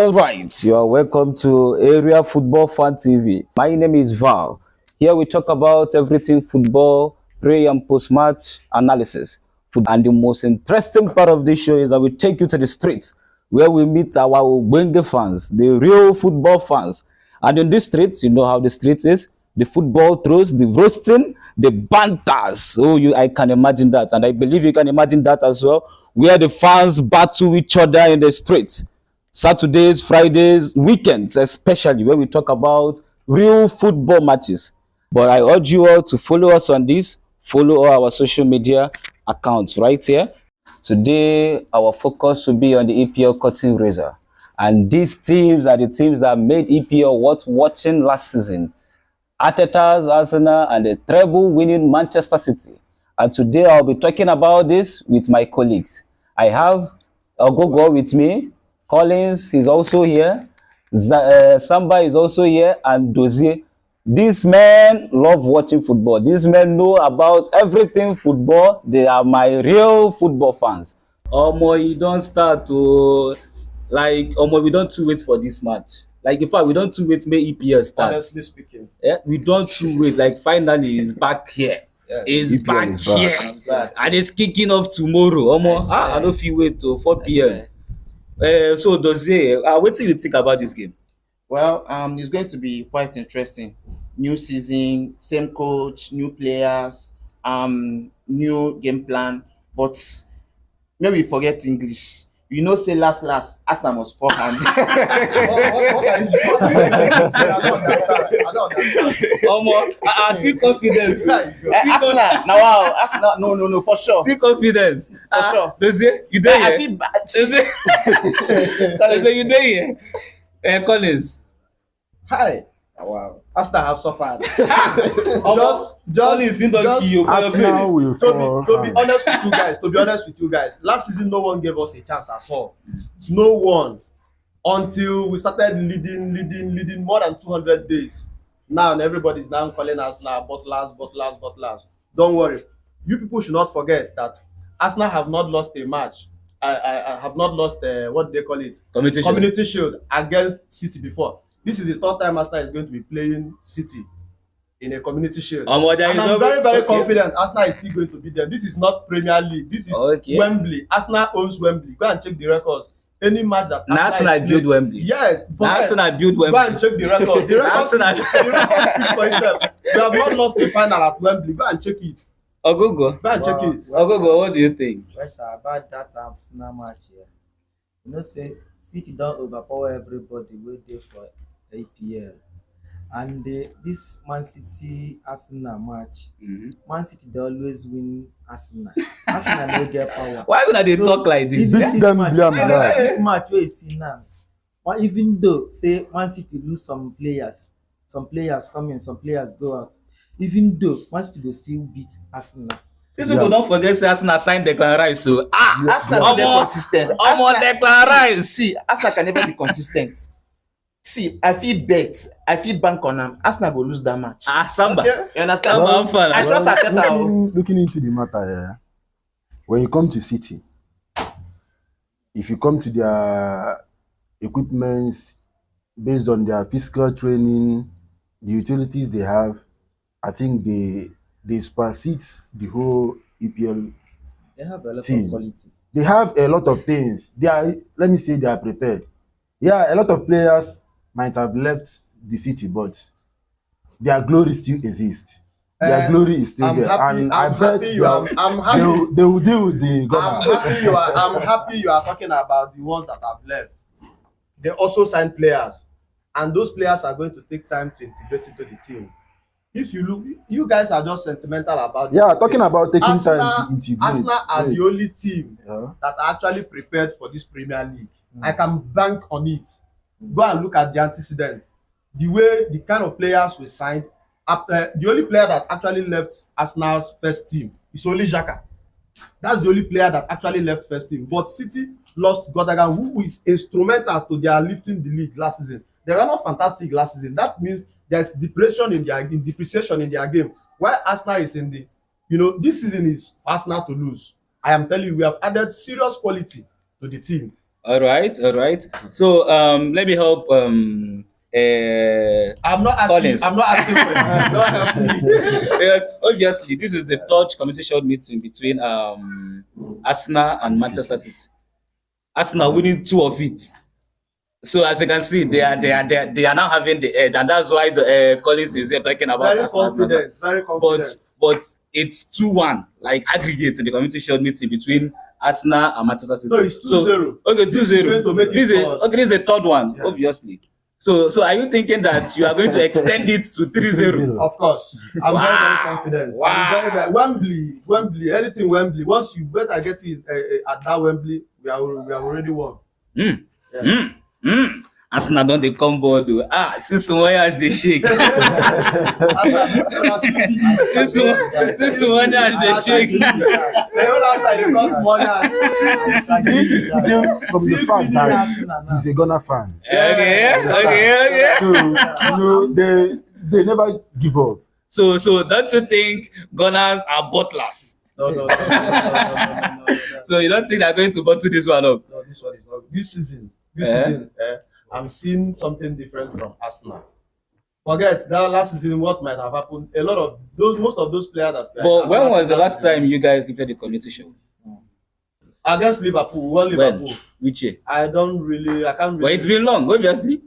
All right, you are welcome to Area Football Fan TV. My name is Val. Here we talk about everything football, pre and post match analysis. And the most interesting part of this show is that we take you to the streets where we meet our Ubenge fans, the real football fans. And in these streets, you know how the streets is the football throws, the roasting, the banters. I can imagine that. And I believe you can imagine that as well, where the fans battle each other in the streets. Saturdays, Fridays, weekends, especially where we talk about real football matches. But I urge you all to follow us on this, follow all our social media accounts right here. Today, our focus will be on the EPL cutting razor. And these teams are the teams that made EPL worth watching last season. Arteta's Arsenal and the treble-winning Manchester City. And today I'll be talking about this with my colleagues. I have Ogogo with me. Collins is also here. Samba is also here, and Dozie. These men love watching football. These men know about everything football. They are my real football fans. Omo, you don't start to we don't too wait for this match. Like, in fact, we don't too wait make EPL start. Honestly speaking, Yeah, we don't too wait. Like, finally, he's back here. yes. He's EPL back is back. here. And it's kicking off tomorrow. Almost. I don't feel wait to 4 p.m. So Dozie, what do you think about this game? Well, it's going to be quite interesting. New season, same coach, new players, new game plan. But maybe forget English. You know, say last, Arsenal must forehand. What are you saying? I don't understand. I see confidence. Arsenal, now wow, Arsenal, no, for sure. See confidence. For sure. Dozie, you there? I Yeah? feel bad. Dozie, you there? Yeah? Collins. Hi. Wow. Arsenal have suffered. Collins, he don't kill you for your Arsenal face. will To be honest with you guys, last season no one gave us a chance at all. No one. Until we started leading more than 200 days. Now everybody's now calling us now butlers. Don't worry. You people should not forget that Arsenal have not lost a match. I have not lost what they call it, Community Shield against City before. This is the third time Arsenal is going to be playing City in a Community Shield. And I'm very confident Arsenal is still going to beat them. This is not Premier League. This is Wembley. Arsenal owns Wembley. Go and check the records. Any match that Arsenal build Wembley. Yes, but Arsenal build Wembley. go and check the record. The record speaks for itself. We have not lost a final at Wembley. Go and check it. Ogogo. Go and check it. Ogogo, what do you think? Well, sir, about that Arsenal match here. You know, say City don't overpower everybody wey dey for APL. And this Man City Arsenal match, Man City dey always win Arsenal. Arsenal no get power. Why una dey talk like this? Beat them blame that. This match wey you see now, but even though say Man City lose some players come in, some players go out. Even though Man City go still beat Arsenal. These people don't forget say Arsenal signed Declan Rice. So Arsenal no dey consistent. Declan Rice. See, Arsenal can never be consistent. See, I feel bank on them. Arsenal go lose that match. Samba. Okay. You understand? Samba, I trust Arteta. Looking into the matter, when you come to City, if you come to their equipments based on their physical training, the utilities they have, I think they supersede the whole EPL. They have a lot Team. of quality. They have a lot of things. They are prepared. Yeah, a lot of players might have left the City, but their glory still exists. Their glory is still there, and I bet they will deal with the government. I'm happy you are talking about the ones that have left. They also signed players, and those players are going to take time to integrate into the team. If you look, you guys are just sentimental about talking about taking time to integrate. Arsenal are the only team that are actually prepared for this Premier League. I can bank on it. Go and look at the antecedent. The kind of players we signed. The only player that actually left Arsenal's first team is only Xhaka. That's the only player that actually left first team. But City lost Gundogan, who is instrumental to their lifting the league last season. They were not fantastic last season. That means there's depreciation in their game. While Arsenal is in the, this season is for Arsenal to lose. I am telling you, we have added serious quality to the team. All right, all right. So let me help I'm not asking. Collins. I'm not asking for you. Don't help me. Because obviously this is the third competition meeting between Arsenal and Manchester City. Arsenal winning two of it. So as you can see, they are now having the edge, and that's why the Collins is here talking about Very Arsenal. confident. Very confident. But it's 2-1, like aggregate in the community shield meeting between Arsenal and Manchester City. No, it's 2-0. So, okay, 2-0. This is going to make it This is third. okay. This is the third one, Yes. obviously. So are you thinking that you are going to extend it to 3-0? Of course, I'm Wow. very confident. Wow. I'm very Wembley, anything Wembley. Once you better get it at that Wembley, we have already won. Mm. Yeah. Mm. Mm. Arsenal don dey come board o. Since one year dey shake. Since one year dey shake. The whole last time they come small now. From the fact that he's a Ghana fan. Okay. So, they never give up. So don't you think Gunners are butlers? No. So you don't think they're going to bottle this one up? No, this one is not. This season, I'm seeing something different from Arsenal. Forget that last season, what might have happened. Most of those players that. But when was the last time you guys lifted the community show? Against Liverpool, we won Liverpool. Which year? I can't really. Well, it's been long, obviously.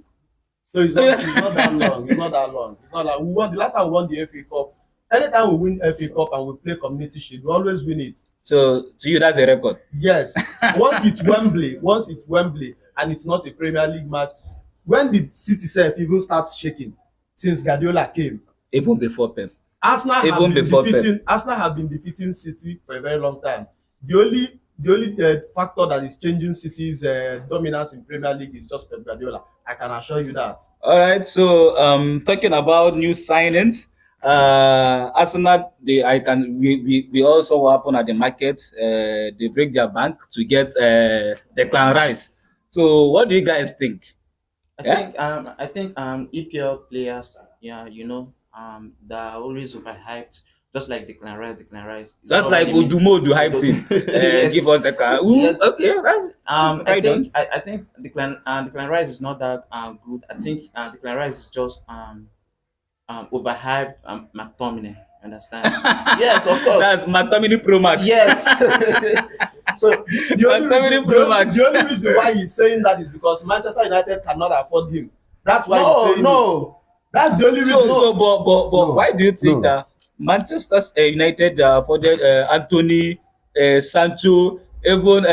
No, it's not that long. It's not like we won the last time we won the FA Cup. Anytime we win FA Cup and we play Community Shield, we always win it. So to you, that's a record. Yes. Once it's Wembley, and it's not a Premier League match, when the City self even starts shaking since Guardiola came. Even before Pep. Arsenal have been defeating City for a very long time. The only factor that is changing City's dominance in Premier League is just Pep Guardiola. I can assure you that. All right. So talking about new signings, Arsenal, we also what happened at the market. They break their bank to get Declan Rice. So what do you guys think? I think EPL players, they're always overhyped, just like Declan Rice. That's like Udumodu hyped him. Yes. Give us the car. Yes. Okay, right. I think Declan Rice is not that good. I think Declan Rice is just overhyped McTominay. Understand? Yes, of course. That's McTominay Pro Max. Yes. So The only reason why he's saying that is because Manchester United cannot afford him. That's why he's saying it. That's the only reason. But why do you think that Manchester United afforded Anthony, Sancho, even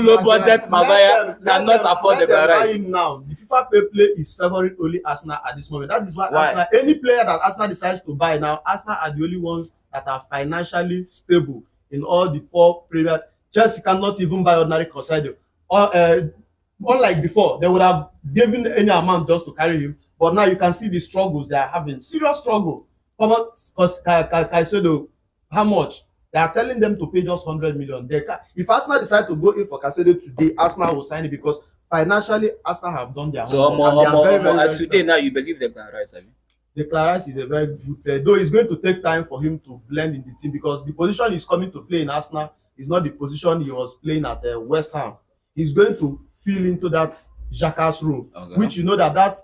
low budget Maguire cannot afford the Rice? Now, the FIFA Fair Play is favoring only Arsenal at this moment. That is why Arsenal, any player that Arsenal decides to buy now, Arsenal are the only ones that are financially stable in all the four Premier. Chelsea cannot even buy ordinary Caicedo. Unlike before, they would have given any amount just to carry him. But now you can see the struggles they are having. Serious struggle. Come on, Caicedo, how much? They are telling them to pay just 100 million. If Arsenal decide to go in for Caicedo today, Arsenal will sign it because financially Arsenal have done their homework. As today now, you believe Declan Rice, I mean? Declan Rice is a very good player, though it's going to take time for him to blend in the team because the position he's coming to play in Arsenal is not the position he was playing at West Ham. He's going to feel into that Xhaka's role, which you know that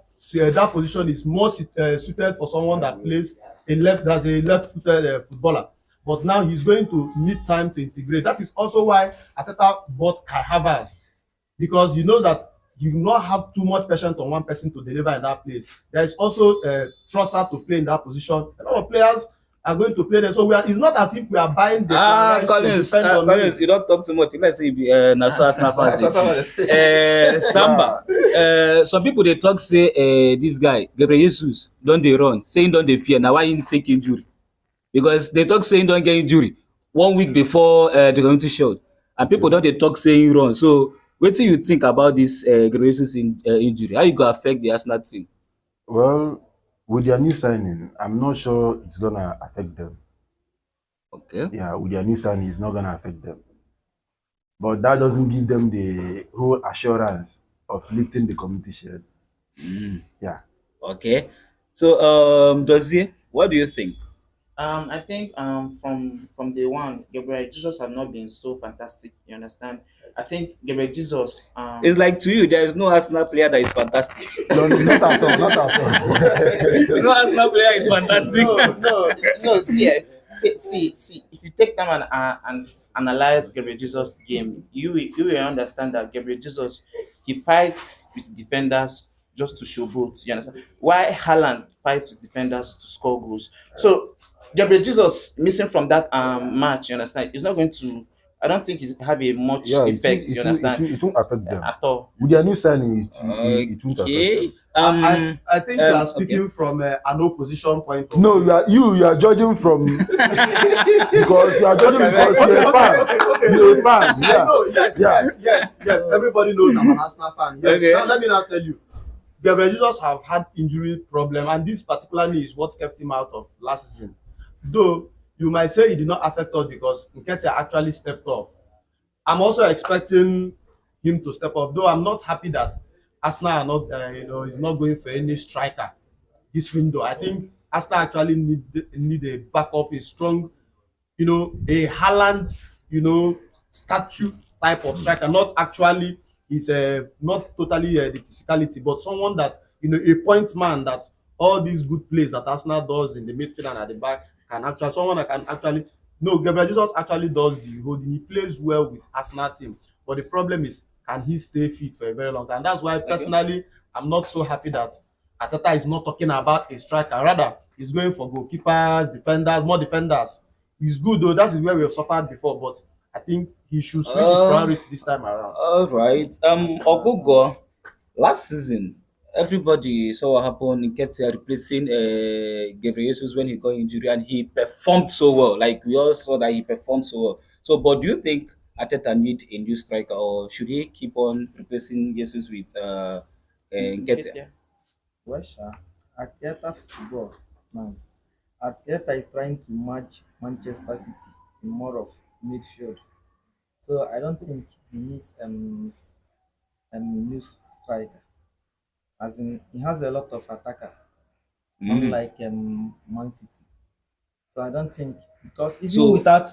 position is more suited for someone that plays as a left-footed footballer. But now he's going to need time to integrate. That is also why Arteta bought Kai Havertz, because he knows that you will not have too much patience on one person to deliver in that place. There is also Trossard to play in that position. A lot of players are going to play there. So it's not as if we are buying the Collins, you don't talk too much. Let's say Arsenal fans. Samba. Some people they talk say this guy Gabriel Jesus don't they run, saying don't they fear. Now why in fake injury? Because they talk saying don't get injury 1 week before the community shield, and people don't they talk saying run. So what do you think about this Gabriel Jesus injury? How you go affect the Arsenal team? Well, with their new signing, I'm not sure it's gonna affect them. Okay. Yeah, with their new signing, it's not gonna affect them. But that doesn't give them the whole assurance of lifting the community shield. Yeah. Okay. So Dozie, what do you think? I think from day one, Gabriel Jesus have not been so fantastic. You understand? I think Gabriel Jesus It's like to you, there is no Arsenal player that is fantastic. No, not at all, not at all. No Arsenal player is fantastic. no. See. If you take time and analyze Gabriel Jesus' game, you will understand that Gabriel Jesus he fights with defenders just to show both. You understand? Why Haaland fights with defenders to score goals. So Gabriel Jesus missing from that match. You understand? It's not going to. I don't think it's have a much Yeah, effect. You understand? it won't affect them. At all. With their new signing, it won't affect Okay. them. I think you are okay. speaking from an opposition point of No, view. you are judging from because you are judging because you're a fan. Okay. You're a fan. I Yeah. know, yes. Everybody knows I'm an Arsenal fan. Yes. Okay. Now let me now tell you, Gabriel Jesus have had injury problem, and this particularly is what kept him out of last season. Though you might say it did not affect us because Nketiah actually stepped up. I'm also expecting him to step up. Though I'm not happy that Arsenal are not, is not going for any striker this window. I think Arsenal actually need a backup, a strong, a Haaland, statue type of striker. Not actually is not totally the physicality, but someone that a point man that all these good plays that Arsenal does in the midfield and at the back can actually someone that can actually. No, Gabriel Jesus actually does the holding. He plays well with Arsenal team, but the problem is can he stay fit for a very long time? That's why personally I'm not so happy that Ateta is not talking about a striker. Rather, he's going for goalkeepers, defenders, more defenders. He's good though. That is where we have suffered before, but I think he should switch his priority this time around. All right. Ogogo, last season, everybody saw what happened in Ketia replacing Gabriel Jesus when he got injury, and he performed so well. Like we all saw that he performed so well. So, but do you think Ateta need a new striker, or should he keep on replacing Jesus with Ketia? Yeah. Well, Arteta football now. Arteta is trying to match Manchester City in more of midfield. So I don't think he needs new striker. As in, he has a lot of attackers, unlike Man City. So I don't think because even So- without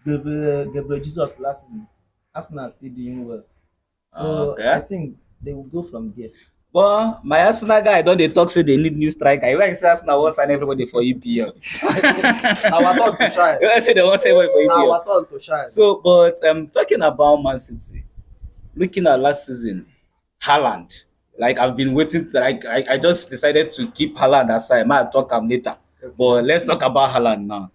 Gabriel Jesus last season, Arsenal are still doing well. So Okay. I think they will go from there. But my Arsenal guy don't they talk say they need new striker. You like say Arsenal won't sign everybody for EPL. Our turn to shine. You like say they won't sign everybody for EPL. Our turn to shine. So, but talking about Man City, looking at last season, Haaland, like I've been waiting, I just decided to keep Haaland aside. Might talk him later, but let's talk about Haaland now.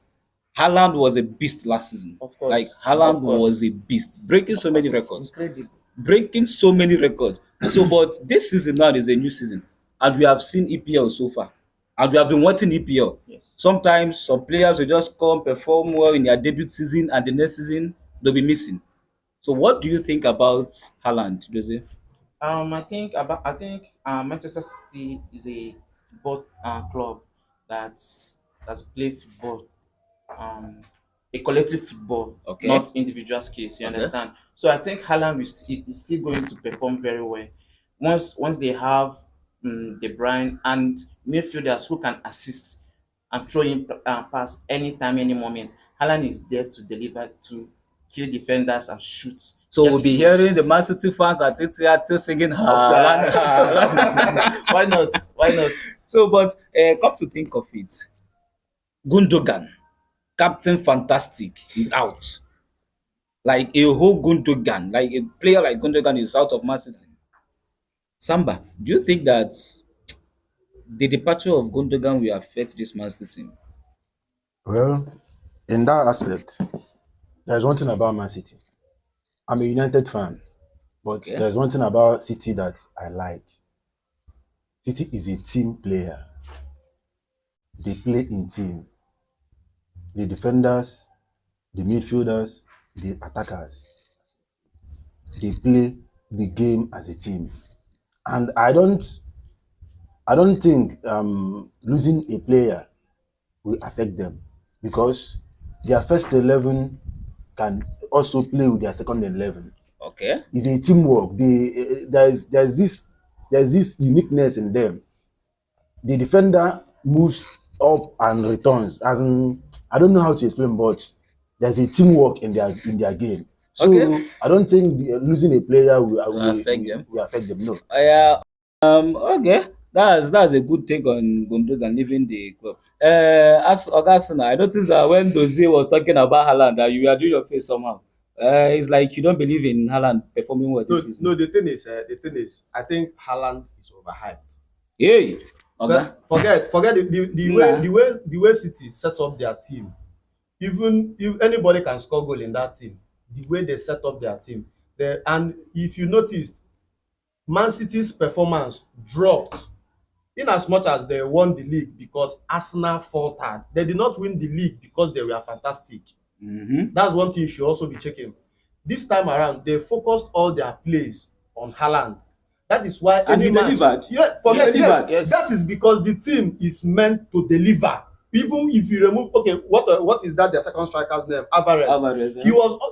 Haaland was a beast last season. Of course. Like Haaland Of course. was a beast, breaking so many records, Incredible. breaking so many records. So, but this season now is a new season, and we have seen EPL so far, and we have been watching EPL. Yes. Sometimes some players will just come perform well in their debut season, and the next season they'll be missing. So, what do you think about Haaland, Jose? I think Manchester City is a football club that's play football, a collective football, Okay. not individual skills. You Okay. understand? So I think Haaland is still going to perform very well once they have De Bruyne and midfielders who can assist and throw in pass anytime, any moment. Haaland is there to deliver, to kill defenders and shoot. So Get we'll be shots. hearing the Man City fans at Etihad still singing Haaland, Haaland. Why not? Why not? So, but come to think of it, Gundogan, Captain Fantastic, is out. Like a whole Gundogan, like a player like Gundogan is out of Man City. Samba, do you think that the departure of Gundogan will affect this Man City team? Well, in that aspect, there's one thing about Man City. I'm a United fan, but Okay. there's one thing about City that I like. City is a team player. They play in team. The defenders, the midfielders, the attackers. They play the game as a team. And I don't think losing a player will affect them because their first 11 can also play with their second 11. Okay. It's a teamwork. There's this uniqueness in them. The defender moves up and returns. As in, I don't know how to explain, but there's a teamwork in their game. So Okay. I don't think losing a player Affect them. will affect them. No. Yeah. Okay. That's a good take on Gundogan leaving the club. As Augustine, I noticed that when Dozie was talking about Haaland, that you were doing your face somehow. It's like you don't believe in Haaland performing well No, this season. no. The thing is, I think Haaland is overhyped. Hey, okay. Forget the way City set up their team. Even if anybody can score goal in that team, the way they set up their team, and if you noticed, Man City's performance dropped in as much as they won the league because Arsenal faltered. They did not win the league because they were fantastic. Mm-hmm. That's one thing you should also be checking. This time around, they focused all their plays on Haaland. That is why And he delivered. Yeah, Yes. that is because the team is meant to deliver. Even if you remove, okay, what is that? Their second striker's name, Alvarez.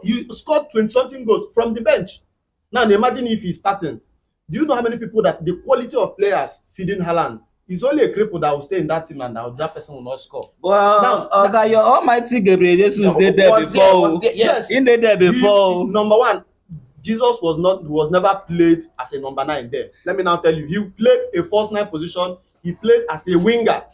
He scored 20 something goals from the bench. Now imagine if he's starting. Do you know how many people that the quality of players feeding Haaland? It's only a cripple that will stay in that team and that person will not score. Well, your almighty Gabriel Jesus dey there Was before. there, yes. He dey there before. Number one, Jesus was never played as a number 9 there. Let me now tell you, he played a false 9 position. He played as a winger.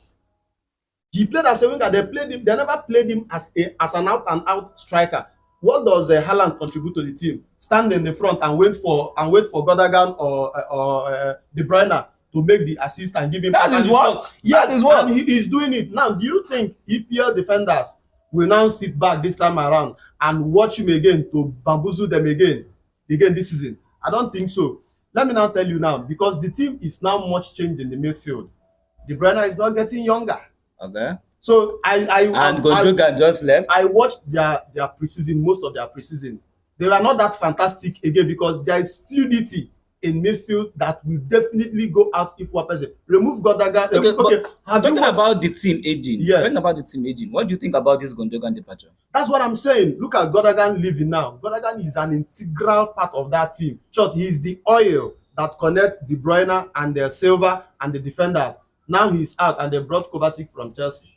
They played him. They never played him as an out and out striker. What does Haaland contribute to the team? Stand in the front and wait for Gundogan or De Bruyne to make the assist and give him. That is what. Yes, that is what. and he is doing it now. Do you think EPL defenders will now sit back this time around and watch him again to bamboozle them again this season? I don't think so. Let me now tell you now, because the team is now much changed in the midfield. De Bruyne is not getting younger. Okay. So And Gundogan just left. I watched their preseason, most of their preseason. They were not that fantastic again because there is fluidity in midfield that will definitely go out if one person remove Gundogan. Okay, have you Talking watched? about the team aging. Yes. Talking about the team aging. What do you think about this Gundogan departure? That's what I'm saying. Look at Gundogan leaving now. Gundogan is an integral part of that team. Short, he is the oil that connects De Bruyne and the Silva and the defenders. Now he's out, and they brought Kovacic from Chelsea.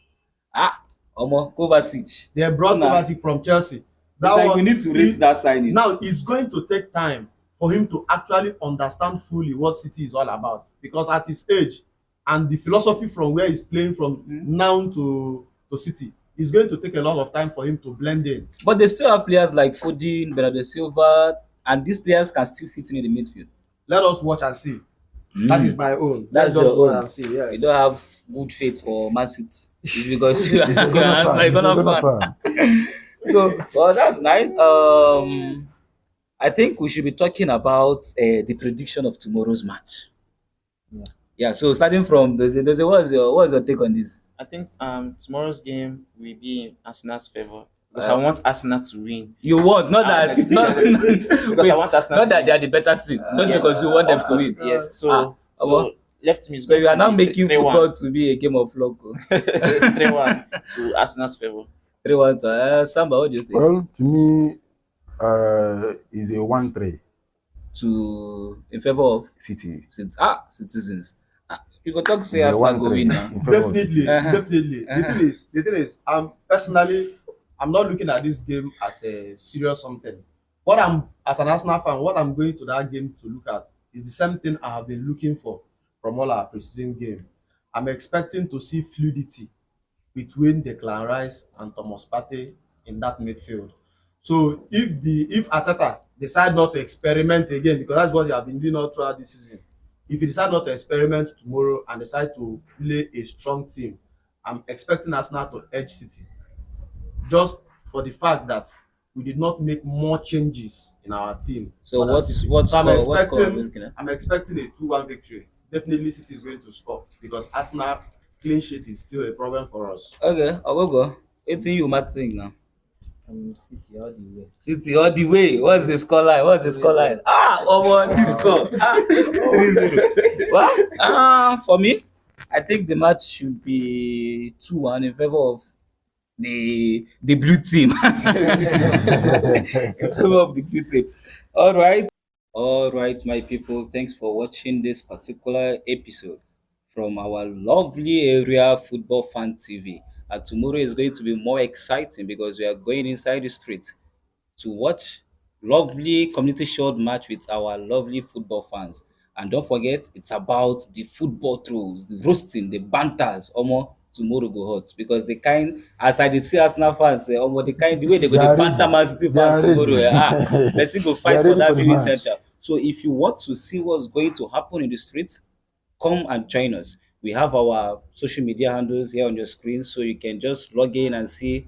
Kovacic. They brought Nah. Kovacic from Chelsea. It's like we need to rate that signing. Now it's going to take time for him to actually understand fully what City is all about, because at his age and the philosophy from where he's playing from now to City, it's going to take a lot of time for him to blend in. But they still have players like Foden, Bernardo Silva, and these players can still fit in the midfield. Let us watch and see. That is my own. That's Let us your watch own. and see. Yes. You don't have good faith for Man City. It's because you are He's a Ghana fan. So, well, that's nice. I think we should be talking about the prediction of tomorrow's match. Yeah. So starting from what's your take on this? I think tomorrow's game will be in Arsenal's favor because Uh, I want Arsenal to win. You want not that Yes. not, Because I want Arsenal not to that win. they are the better team, just Yes. because you want them to win. Yes. So well, left me is So you are going now to be making 3-1. football to be a game of luck. 3-1 to Arsenal's favor. 3-1 to Samba. What do you think? Well, to me, is a 1-3 In favor of City. citizens. You go talk say It's a Arsenal go 1-3 win now. in favor of Definitely, City. definitely. The thing is, personally, I'm not looking at this game as a serious something. As an Arsenal fan, what I'm going to that game to look at is the same thing I have been looking for from all our preseason game. I'm expecting to see fluidity between Declan Rice and Thomas Partey in that midfield. So if Arteta decide not to experiment again, because that's what he have been doing all throughout this season, if he decide not to experiment tomorrow and decide to play a strong team, I'm expecting Arsenal to edge City, just for the fact that we did not make more changes in our team. So for that what's City. what's So score? What score are we looking at? I'm expecting a 2-1 victory. Definitely City is going to score because Arsenal clean sheet is still a problem for us. Okay, I will go. 18 you Martin now. City all the way. City all the way. What's the scoreline? What's the scoreline? Almost he score. 3-0. Well, for me, I think the match should be 2-1 in favor of the blue team. In favor of the blue team. All right, my people. Thanks for watching this particular episode from our lovely area football fan TV. And tomorrow is going to be more exciting because we are going inside the street to watch lovely community shield match with our lovely football fans. And don't forget, it's about the football throws, the roasting, the banters. Omo, tomorrow go hot because the kind, as I dey see Arsenal fans, omo, the way they go They dey are banter ready. Man City They fans are tomorrow, ready. person go They fight are for ready that for the viewing match. center. So if you want to see what's going to happen in the streets, come and join us. We have our social media handles here on your screen, so you can just log in and see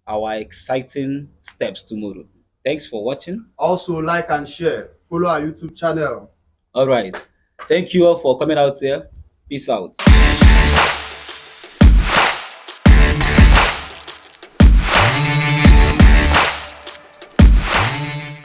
our exciting steps tomorrow. Thanks for watching. Also, like and share. Follow our YouTube channel. All right. Thank you all for coming out here. Peace out.